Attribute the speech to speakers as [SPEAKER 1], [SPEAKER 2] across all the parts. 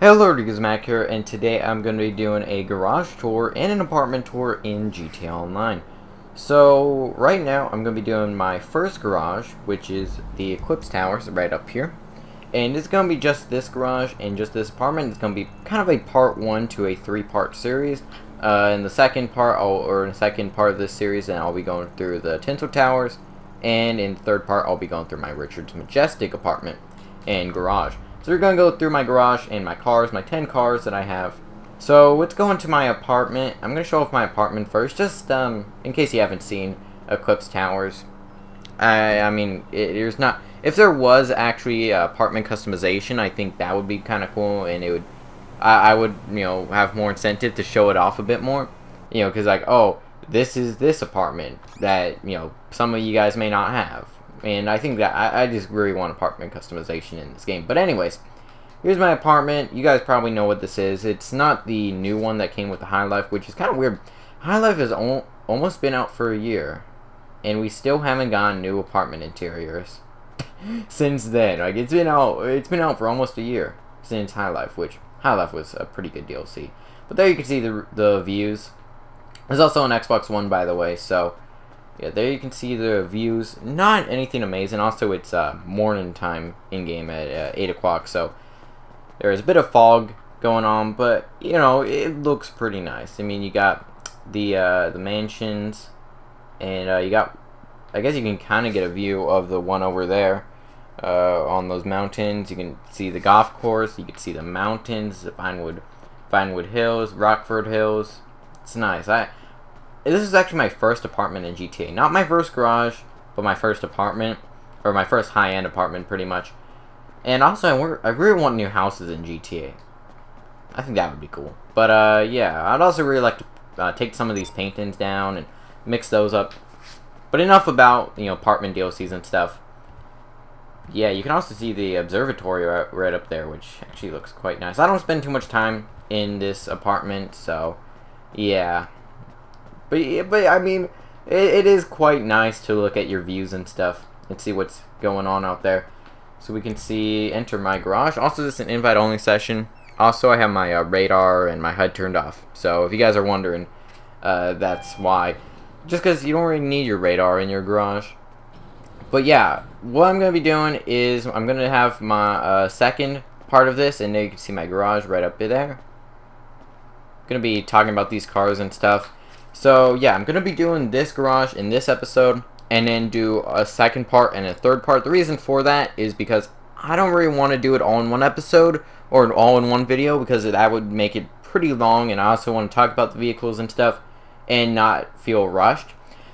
[SPEAKER 1] Hello, it is Mac here, and today I'm going to be doing a garage tour and an apartment tour in GTA Online. So, right now I'm going to be doing my first garage, which is the Eclipse Towers right up here. And it's going to be just this garage and just this apartment. It's going to be kind of a part 1 to a 3-part series. In the second part, in the second part of this series, then I'll be going through the Tinsel Towers. And in the third part, I'll be going through my Richard's Majestic apartment and garage. So we're going to go through my garage and my cars, my 10 cars that I have. So let's go into my apartment. I'm going to show off my apartment first, just in case you haven't seen Eclipse Towers. I mean, there's not... If there was actually apartment customization, I think that would be kind of cool, and it would... I would, have more incentive to show it off a bit more. Because like, oh, this is this apartment that, some of you guys may not have. And I think that I just really want apartment customization in this game. But anyways, here's my apartment. You guys probably know what this is. It's not the new one that came with the High Life, which is kind of weird. High Life has almost been out for a year, and we still haven't gotten new apartment interiors since then. Like it's been out for almost a year since High Life, which High Life was a pretty good DLC. But there you can see the views. There's also an Xbox One, by the way, so. Yeah, there you can see the views. Not anything amazing. Also, it's morning time in-game at 8 o'clock, so there's a bit of fog going on, but, it looks pretty nice. I mean, you got the mansions, and you got... I guess you can kind of get a view of the one over there on those mountains. You can see the golf course. You can see the mountains, Vinewood Hills, Rockford Hills. It's nice. This is actually my first apartment in GTA. Not my first garage, but my first apartment. Or my first high-end apartment, pretty much. And also, I really want new houses in GTA. I think that would be cool. But, yeah, I'd also really like to take some of these paintings down and mix those up. But enough about, apartment DLCs and stuff. Yeah, you can also see the observatory right up there, which actually looks quite nice. I don't spend too much time in this apartment, so, yeah. But I mean, it is quite nice to look at your views and stuff and see what's going on out there. So we can see, enter my garage. Also, this is an invite-only session. Also, I have my radar and my HUD turned off. So if you guys are wondering, that's why. Just because you don't really need your radar in your garage. But yeah, what I'm going to be doing is I'm going to have my second part of this. And there you can see my garage right up there. I'm going to be talking about these cars and stuff. So, yeah, I'm going to be doing this garage in this episode, and then do a second part and a third part. The reason for that is because I don't really want to do it all in one episode, or all in one video, because that would make it pretty long, and I also want to talk about the vehicles and stuff, and not feel rushed.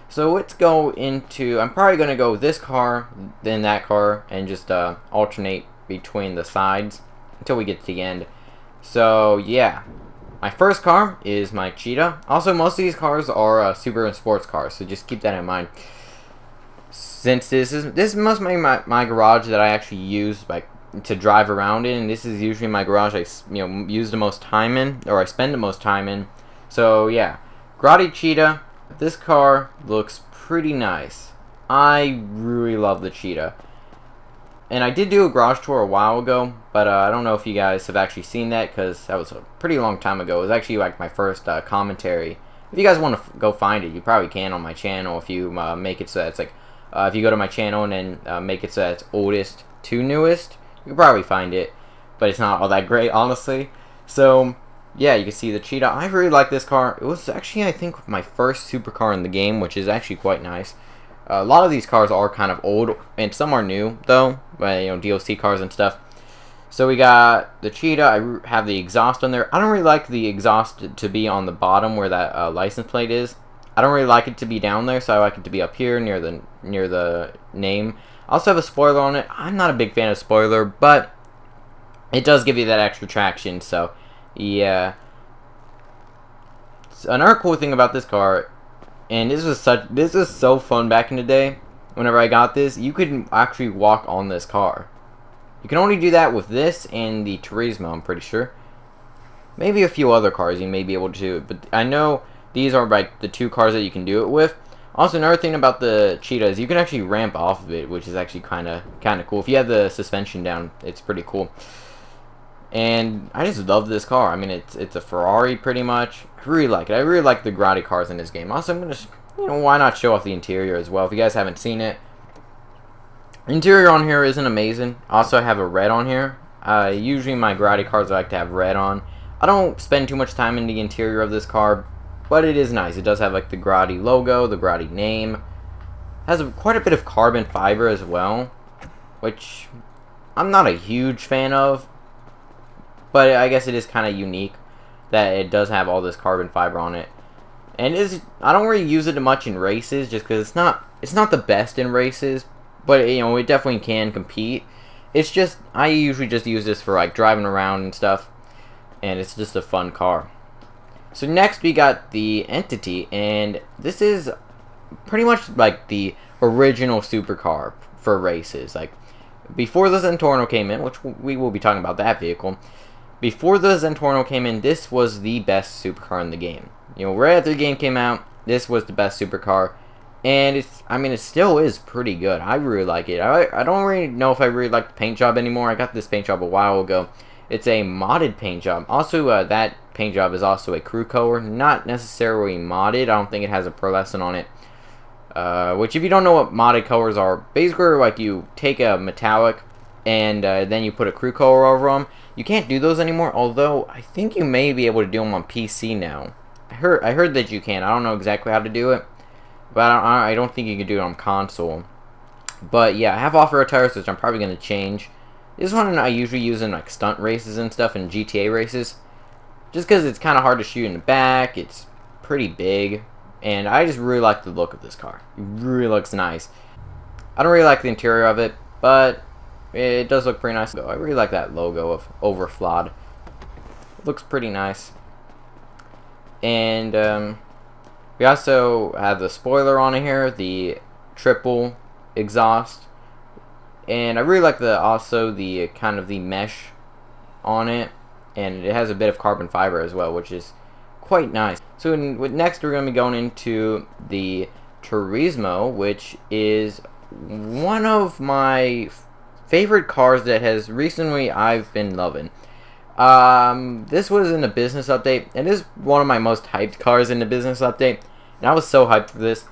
[SPEAKER 1] So, let's go into, I'm probably going to go with this car, then that car, and just alternate between the sides until we get to the end. So, yeah. My first car is my Cheetah. Also, most of these cars are super and sports cars, so just keep that in mind. Since this must be my garage that I actually use to drive around in, and this is usually my garage I use the most time in, or I spend the most time in. So yeah, Grotti Cheetah. This car looks pretty nice. I really love the Cheetah. And I did do a garage tour a while ago, but I don't know if you guys have actually seen that, because that was a pretty long time ago. It was actually like my first commentary. If you guys want to go find it, you probably can on my channel if you make it so that it's like, if you go to my channel and then make it so that it's oldest to newest, you can probably find it, but it's not all that great, honestly. So, yeah, you can see the Cheetah. I really like this car. It was actually, I think, my first supercar in the game, which is actually quite nice. A lot of these cars are kind of old, and some are new, though, but, DLC cars and stuff. So we got the Cheetah. I have the exhaust on there. I don't really like the exhaust to be on the bottom where that license plate is. I don't really like it to be down there, so I like it to be up here near the name. I also have a spoiler on it. I'm not a big fan of spoiler, but it does give you that extra traction, so yeah. So another cool thing about this car, and this was so fun back in the day. Whenever I got this, you could actually walk on this car. You can only do that with this and the Turismo, I'm pretty sure. Maybe a few other cars you may be able to do it, but I know these are like the two cars that you can do it with. Also, another thing about the Cheetah is you can actually ramp off of it, which is actually kind of cool. If you have the suspension down, it's pretty cool. And I just love this car. I mean, it's a Ferrari pretty much. I really like it. I really like the Grotti cars in this game. Also, I'm gonna, why not show off the interior as well if you guys haven't seen it. Interior on here isn't amazing. Also, I have a red on here. Usually my Grotti cars I like to have red on. I don't spend too much time in the interior of this car, but it is nice. It does have like the Grotti logo, the Grotti name. Has quite a bit of carbon fiber as well, which I'm not a huge fan of, but I guess it is kind of unique that it does have all this carbon fiber on it. And I don't really use it much in races just because it's not the best in races, but it definitely can compete. It's just I usually just use this for like driving around and stuff, and it's just a fun car. So next we got the Entity, and this is pretty much like the original supercar for races. Like before the Zentorno came in, which we will be talking about that vehicle. Before the Zentorno came in, this was the best supercar in the game. Right after the game came out, this was the best supercar. And it still is pretty good. I really like it. I don't really know if I really like the paint job anymore. I got this paint job a while ago. It's a modded paint job. Also, that paint job is also a crew color. Not necessarily modded. I don't think it has a pearlescent on it. Which, if you don't know what modded colors are, basically like you take a metallic and then you put a crew color over them. You can't do those anymore, although I think you may be able to do them on PC now. I heard that you can. I don't know exactly how to do it, but I don't think you can do it on console. But yeah, I have off-road tires, which I'm probably going to change. This one I usually use in like stunt races and stuff, and GTA races. Just because it's kind of hard to shoot in the back. It's pretty big. And I just really like the look of this car. It really looks nice. I don't really like the interior of it, but it does look pretty nice. I really like that logo of Overflod. It looks pretty nice. And we also have the spoiler on here, the triple exhaust, and I really like the kind of the mesh on it, and it has a bit of carbon fiber as well, which is quite nice. So next we're going to be going into the Turismo, which is one of my favorite cars that has recently I've been loving. This was in the business update, and this is one of my most hyped cars in the business update, and I was so hyped for this.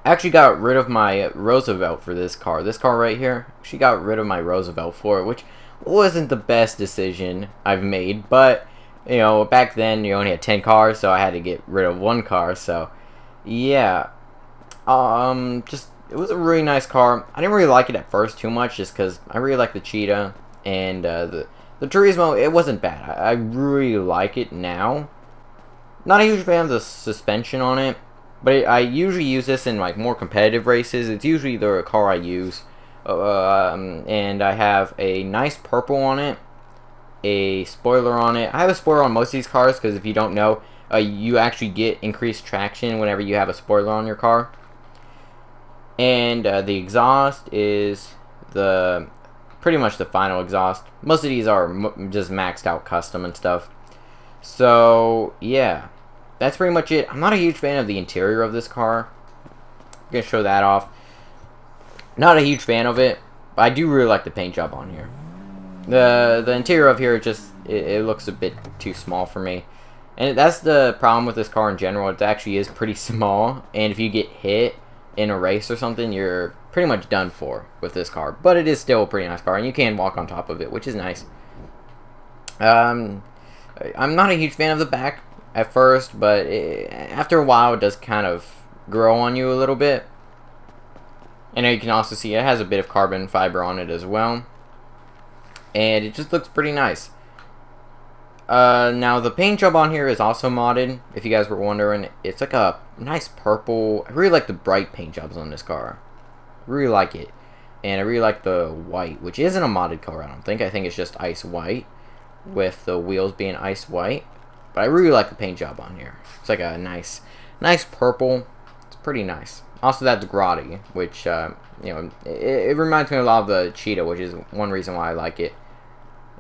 [SPEAKER 1] I actually got rid of my Roosevelt for this car. This car right here, she got rid of my Roosevelt for it, which wasn't the best decision I've made, but back then you only had 10 cars, so I had to get rid of one car. So yeah, it was a really nice car. I didn't really like it at first too much, just because I really like the Cheetah, and the Turismo, it wasn't bad. I really like it now. Not a huge fan of the suspension on it, but I usually use this in like more competitive races. It's usually the car I use, and I have a nice purple on it, a spoiler on it. I have a spoiler on most of these cars because if you don't know, you actually get increased traction whenever you have a spoiler on your car. And the exhaust is pretty much the final exhaust. Most of these are just maxed out custom and stuff. So yeah, that's pretty much it. I'm not a huge fan of the interior of this car. I'm gonna show that off. Not a huge fan of it, but I do really like the paint job on here. The interior of here it looks a bit too small for me, and that's the problem with this car in general. It actually is pretty small, and if you get hit in a race or something, you're pretty much done for with this car. But it is still a pretty nice car, and you can walk on top of it, which is nice. I'm not a huge fan of the back at first, but after a while it does kind of grow on you a little bit. And you can also see it has a bit of carbon fiber on it as well, and it just looks pretty nice. Now the paint job on here is also modded, if you guys were wondering. It's like a nice purple. I really like the bright paint jobs on this car. I really like it. And I really like the white, which isn't a modded color, I don't think. I think it's just ice white, with the wheels being ice white. But I really like the paint job on here. It's like a nice purple. It's pretty nice. Also, that's Grotti, which, it reminds me a lot of the Cheetah, which is one reason why I like it.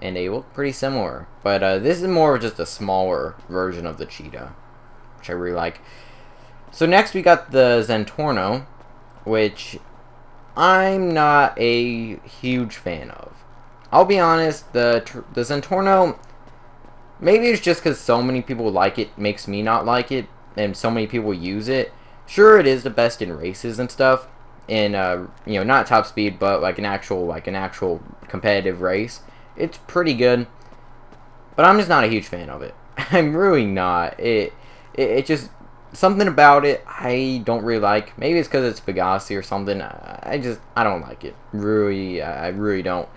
[SPEAKER 1] And they look pretty similar. But this is more of just a smaller version of the Cheetah, which I really like. So next we got the Zentorno, which I'm not a huge fan of. I'll be honest, the Zentorno, maybe it's just because so many people like it makes me not like it, and so many people use it. Sure, it is the best in races and stuff, in you know, not top speed, but like an actual competitive race. It's pretty good, but I'm just not a huge fan of it. I'm really not. It just something about it I don't really like. Maybe it's because it's Pegassi or something. I don't like it. Really, I really don't.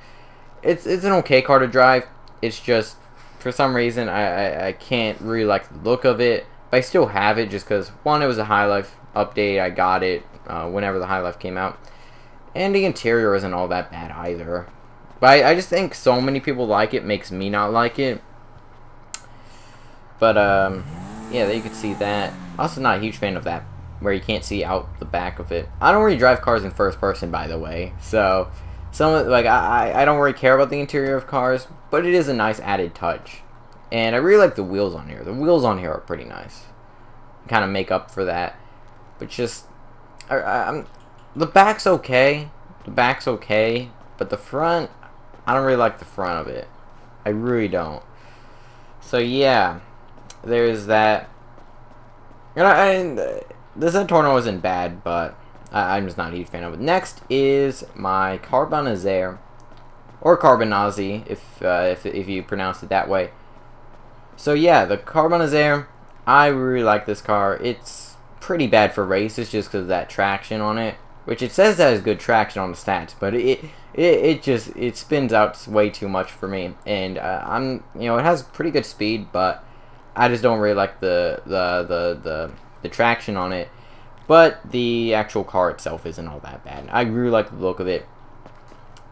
[SPEAKER 1] It's an okay car to drive. It's just for some reason I can't really like the look of it. But I still have it just because one, it was a High Life update. I got it whenever the High Life came out, and the interior isn't all that bad either. But I just think so many people like it makes me not like it. But yeah, there you can see that. Also, not a huge fan of that, where you can't see out the back of it. I don't really drive cars in first person, by the way, so I don't really care about the interior of cars, but it is a nice added touch, and I really like the wheels on here. The wheels on here are pretty nice, kind of make up for that. But just the back's okay. The back's okay, but the front, I don't really like the front of it. I really don't. So yeah, there's that. And the Zentorno isn't bad, but I'm just not a huge fan of it. Next is my Carbonizzare, or Carbonazzi, if you pronounce it that way. So yeah, the Carbonizzare, I really like this car. It's pretty bad for races just because of that traction on it, which it says that has good traction on the stats, but it spins out way too much for me. And it has pretty good speed, but I just don't really like the traction on it. But the actual car itself isn't all that bad. I really like the look of it.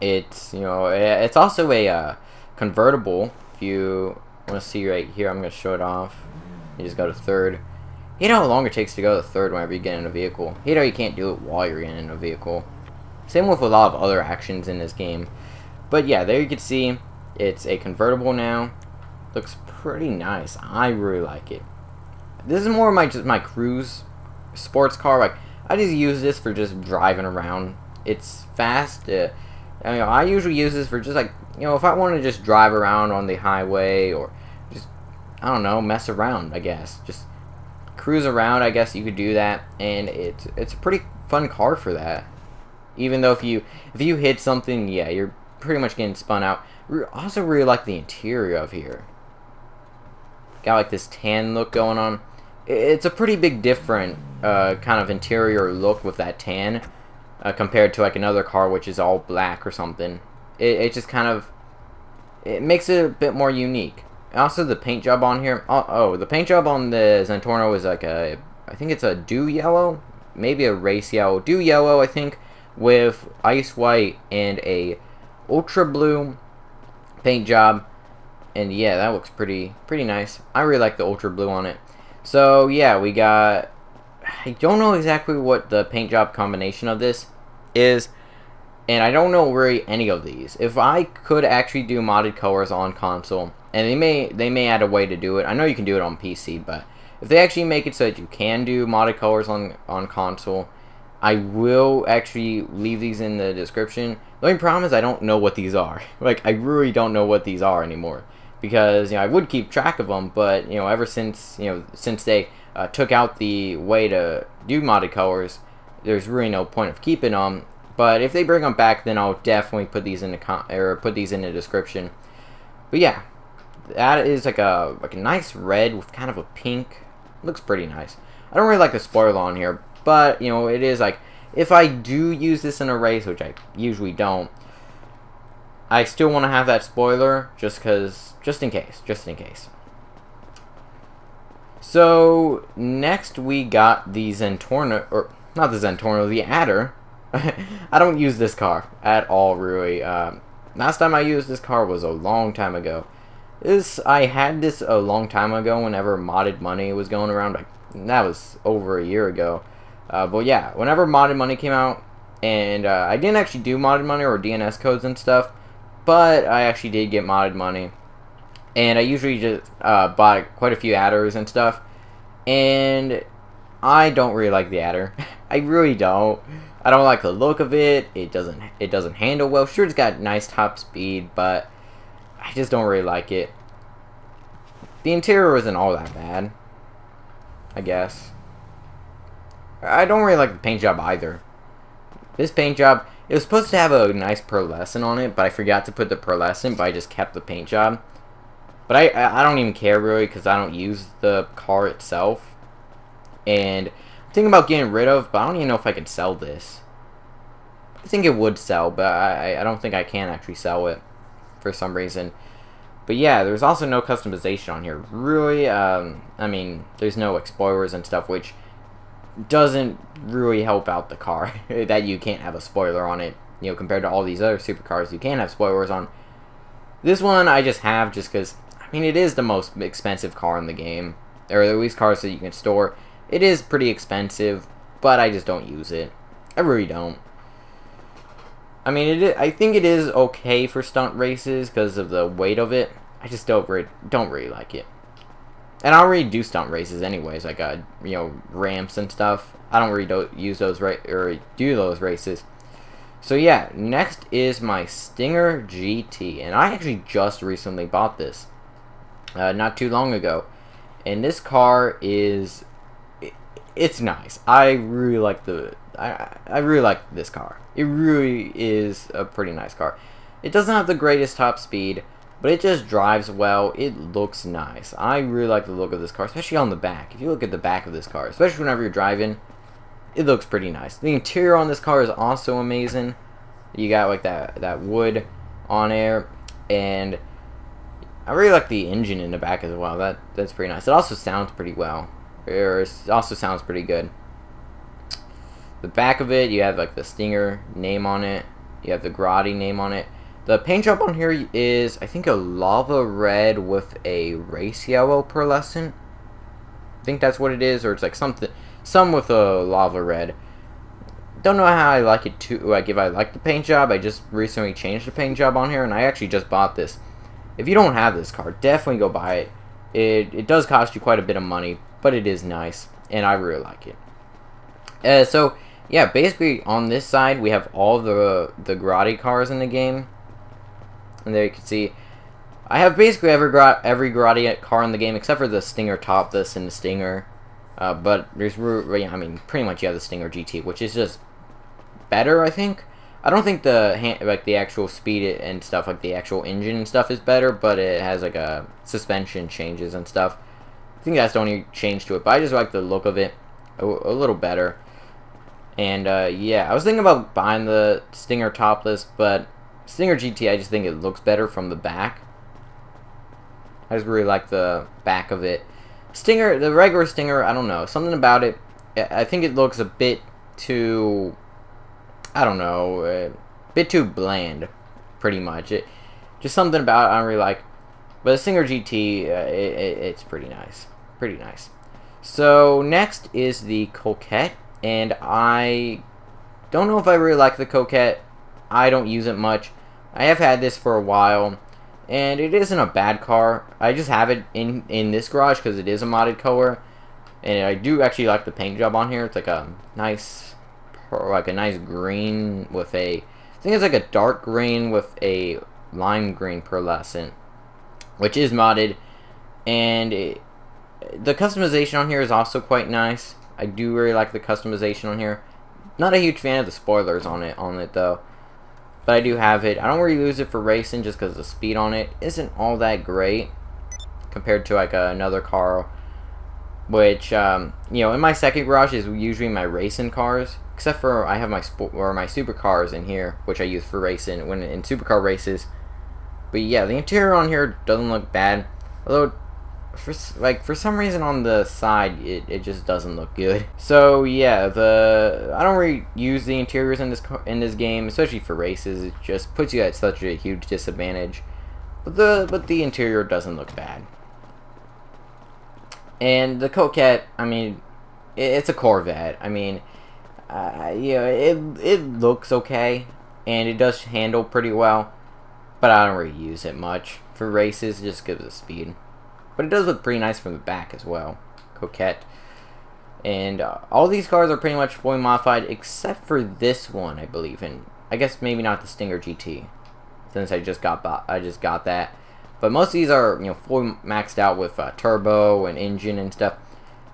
[SPEAKER 1] It's also a convertible. If you want to see right here, I'm going to show it off. You just go to third. You know how long it takes to go to third whenever you get in a vehicle. You know you can't do it while you're in a vehicle. Same with a lot of other actions in this game. But yeah, there you can see it's a convertible now. Looks pretty nice. I really like it. This is more of just my cruise sports car. Like, I just use this for just driving around. It's fast. I usually use this for just like, if I want to just drive around on the highway, or just, I don't know, mess around, I guess. Just cruise around, I guess you could do that, and it's a pretty fun car for that. Even though if you hit something, yeah, you're pretty much getting spun out. I also really like the interior of here. Got like this tan look going on. It's a pretty big different kind of interior look with that tan compared to like another car which is all black or something. It just kind of, it makes it a bit more unique. Also, the paint job on here. The paint job on the Zentorno is like I think it's a dew yellow, maybe a race yellow, dew yellow, I think, with ice white and a ultra blue paint job. And yeah, that looks pretty nice. I really like the ultra blue on it. So yeah, we got, I don't know exactly what the paint job combination of this is, and I don't know really any of these. If I could actually do modded colors on console, and they may add a way to do it. I know you can do it on PC, but if they actually make it so that you can do modded colors on console, I will actually leave these in the description. The only problem is I don't know what these are. Like, I really don't know what these are anymore. Because, I would keep track of them, but, ever since, since they took out the way to do modded colors, there's really no point of keeping them. But if they bring them back, then I'll definitely put these in the description. But yeah, that is like a nice red with kind of a pink. Looks pretty nice. I don't really like the spoiler on here, but it is like, if I do use this in a race, which I usually don't, I still want to have that spoiler just in case. So next we got the Zentorno, or not the Zentorno, the Adder. I don't use this car at all, really. Last time I used this car was a long time ago. I had this a long time ago whenever modded money was going around. Like, that was over a year ago. But yeah, whenever modded money came out, and I didn't actually do modded money or DNS codes and stuff, but I actually did get modded money, and I usually just bought quite a few adders and stuff, and I don't really like the adder. I really don't. I don't like the look of it. It doesn't handle well. Sure, it's got nice top speed, but I just don't really like it. The interior isn't all that bad, I guess. I don't really like the paint job either. This paint job, it was supposed to have a nice pearlescent on it, but I forgot to put the pearlescent, but I just kept the paint job. But I don't even care really, because I don't use the car itself. And I'm thinking about getting rid of, but I don't even know if I could sell this. I think it would sell, but I don't think I can actually sell it for some reason. But yeah, there's also no customization on here. Really, I mean, there's no spoilers and stuff, which doesn't really help out the car. That you can't have a spoiler on it, you know, compared to all these other supercars you can have spoilers on. This one I just have just because, I mean, it is the most expensive car in the game, or at least cars that you can store. It is pretty expensive, but I just don't use it. I really don't. I mean, I think it is okay for stunt races because of the weight of it. I just don't really like it. And I don't really do stunt races anyways, like you know, ramps and stuff. I don't really use those do those races. So yeah, next is my Stinger GT, and I actually just recently bought this, not too long ago. And this car is, it's nice. I really like I really like this car. It really is a pretty nice car. It doesn't have the greatest top speed, but it just drives well. It looks nice. I really like the look of this car, especially on the back. If you look at the back of this car, especially whenever you're driving, it looks pretty nice. The interior on this car is also amazing. You got like that wood on there, and I really like the engine in the back as well. That's pretty nice. It also sounds pretty well. It also sounds pretty good. The back of it, you have like the Stinger name on it. You have the Grotti name on it. The paint job on here is, I think, a lava red with a race yellow pearlescent. I think that's what it is, or it's like some with a lava red. Don't know how I like it too. Like if I like the paint job, I just recently changed the paint job on here, and I actually just bought this. If you don't have this car, definitely go buy it. It does cost you quite a bit of money, but it is nice, and I really like it. So yeah, basically on this side we have all the Grotti cars in the game, and there you can see I have basically every Grotti car in the game except for the Stinger Topless and the Stinger. But there's, I mean, pretty much you have the Stinger GT, which is just better, I think. I don't think the actual speed and stuff, like the actual engine and stuff, is better, but it has like a suspension changes and stuff. I think that's the only change to it, but I just like the look of it a little better. And yeah, I was thinking about buying the Stinger Topless, but Stinger GT, I just think it looks better from the back. I just really like the back of it. Stinger, the regular Stinger, I don't know, something about it, I think it looks a bit too, I don't know, a bit too bland, pretty much. Just something about it I don't really like. But the Stinger GT, it's pretty nice. Pretty nice. So, next is the Coquette, and I don't know if I really like the Coquette. I don't use it much. I have had this for a while, and it isn't a bad car. I just have it in this garage because it is a modded color, and I do actually like the paint job on here. It's like a nice green with a, I think it's like a dark green with a lime green pearlescent, which is modded, and the customization on here is also quite nice. I do really like the customization on here. Not a huge fan of the spoilers on it though. But I do have it. I don't really use it for racing just because the speed on it isn't all that great compared to like another car, which you know, in my second garage is usually my racing cars, except for I have my supercars in here, which I use for racing when in supercar races. But yeah, the interior on here doesn't look bad, although for some reason on the side it just doesn't look good. So yeah, I don't really use the interiors in this game, especially for races. It just puts you at such a huge disadvantage. But the interior doesn't look bad. And the Coquette, I mean, it's a Corvette. I mean, yeah, it looks okay, and it does handle pretty well, but I don't really use it much for races just because of the speed. But it does look pretty nice from the back as well. Coquette. And all these cars are pretty much fully modified except for this one, I believe. And I guess maybe not the Stinger GT, since I just got that. But most of these are, you know, fully maxed out with turbo and engine and stuff.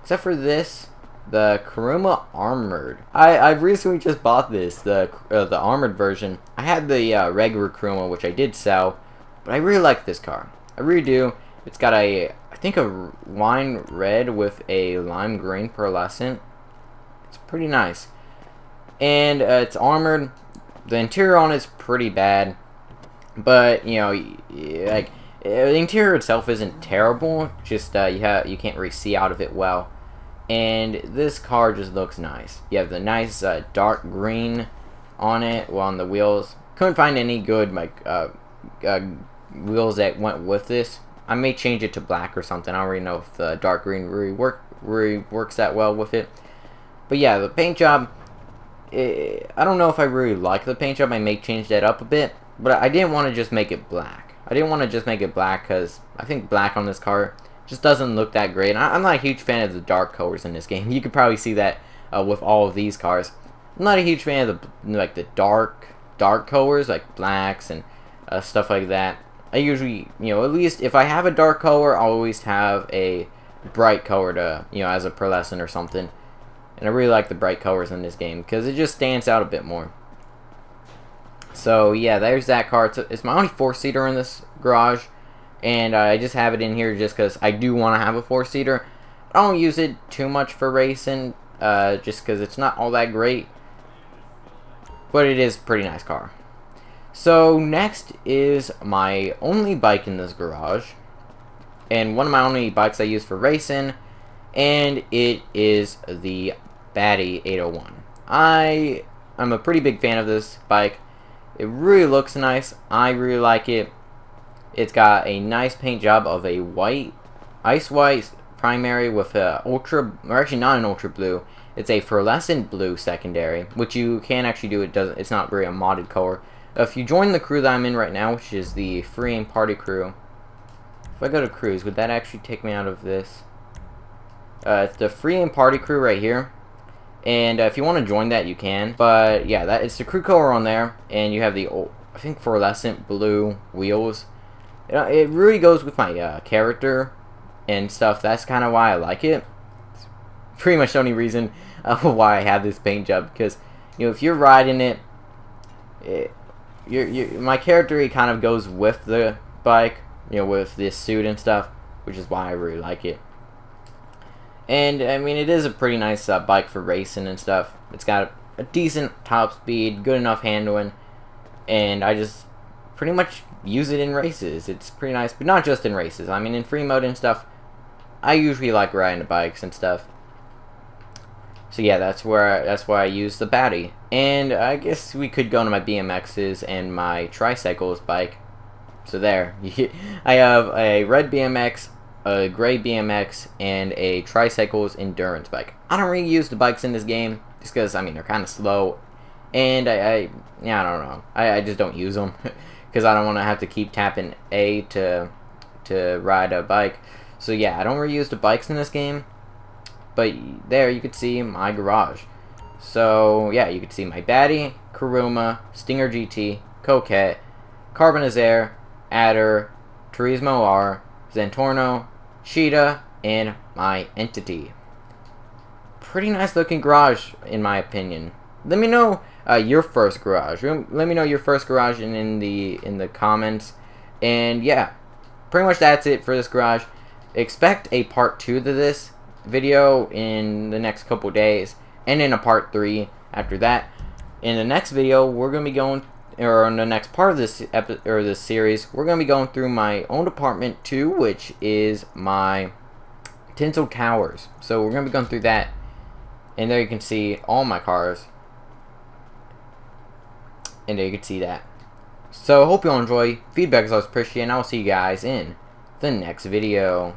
[SPEAKER 1] Except for this, the Kuruma Armored. I've recently just bought this, the armored version. I had the regular Kuruma, which I did sell, but I really like this car. I really do. It's got I think a wine red with a lime green pearlescent. It's pretty nice. And it's armored. The interior on it's pretty bad, but you know, like the interior itself isn't terrible. Just you can't really see out of it well. And this car just looks nice. You have the nice dark green on it, well, on the wheels. Couldn't find any good like wheels that went with this. I may change it to black or something. I don't really know if the dark green really works that well with it. But yeah, the paint job, I don't know if I really like the paint job. I may change that up a bit. But I didn't want to just make it black. I didn't want to just make it black because I think black on this car just doesn't look that great. And I'm not a huge fan of the dark colors in this game. You could probably see that with all of these cars. I'm not a huge fan of the dark colors like blacks and stuff like that. I usually, you know, at least if I have a dark color, I'll always have a bright color to, you know, as a pearlescent or something. And I really like the bright colors in this game because it just stands out a bit more. So yeah, there's that car. It's my only 4-seater in this garage, and I just have it in here just because I do want to have a 4-seater. I don't use it too much for racing, just because it's not all that great, but it is a pretty nice car. So next is my only bike in this garage, and one of my only bikes I use for racing, and it is the Baddie 801. I'm a pretty big fan of this bike. It really looks nice. I really like it. It's got a nice paint job of a white, ice white primary with a ultra, or actually not an ultra blue. It's a fluorescent blue secondary, which you can actually do. It's not really a modded color. If you join the crew that I'm in right now, which is the free and party crew, if I go to cruise, would that actually take me out of this? It's the free and party crew right here. And if you want to join that, you can. But yeah, it's the crew color on there, and you have the I think fluorescent blue wheels. It really goes with my character and stuff. That's kind of why I like it. It's pretty much the only reason why I have this paint job, because you know, if you're riding it, my character, he kind of goes with the bike, you know, with this suit and stuff, which is why I really like it. And I mean, it is a pretty nice bike for racing and stuff. It's got a decent top speed, good enough handling, and I just pretty much use it in races. It's pretty nice, but not just in races. I mean, in free mode and stuff, I usually like riding the bikes and stuff. So yeah, that's why I use the Baddie. And I guess we could go to my BMXs and my tricycles bike. So there, I have a red BMX, a gray BMX, and a tricycles endurance bike. I don't really use the bikes in this game just because, I mean, they're kind of slow, and I don't know. I just don't use them because I don't want to have to keep tapping A to ride a bike. So yeah, I don't really use the bikes in this game. But there you could see my garage. So yeah, you could see my Baddie, Kuruma, Stinger GT, Coquette, Carbonizzare, Adder, Turismo R, Zentorno, Cheetah, and my Entity. Pretty nice looking garage, in my opinion. Let me know your first garage. Let me know your first garage in the comments. And yeah, pretty much that's it for this garage. Expect a part 2 to this video in the next couple days, and in a part 3 after that. In the next video, we're gonna be going, or in the next part of this this series, we're gonna be going through my own apartment 2, which is my tinsel towers. So we're gonna be going through that, and there you can see all my cars, and there you can see that. So I hope you all enjoy. Feedback is always appreciated, and I will see you guys in the next video.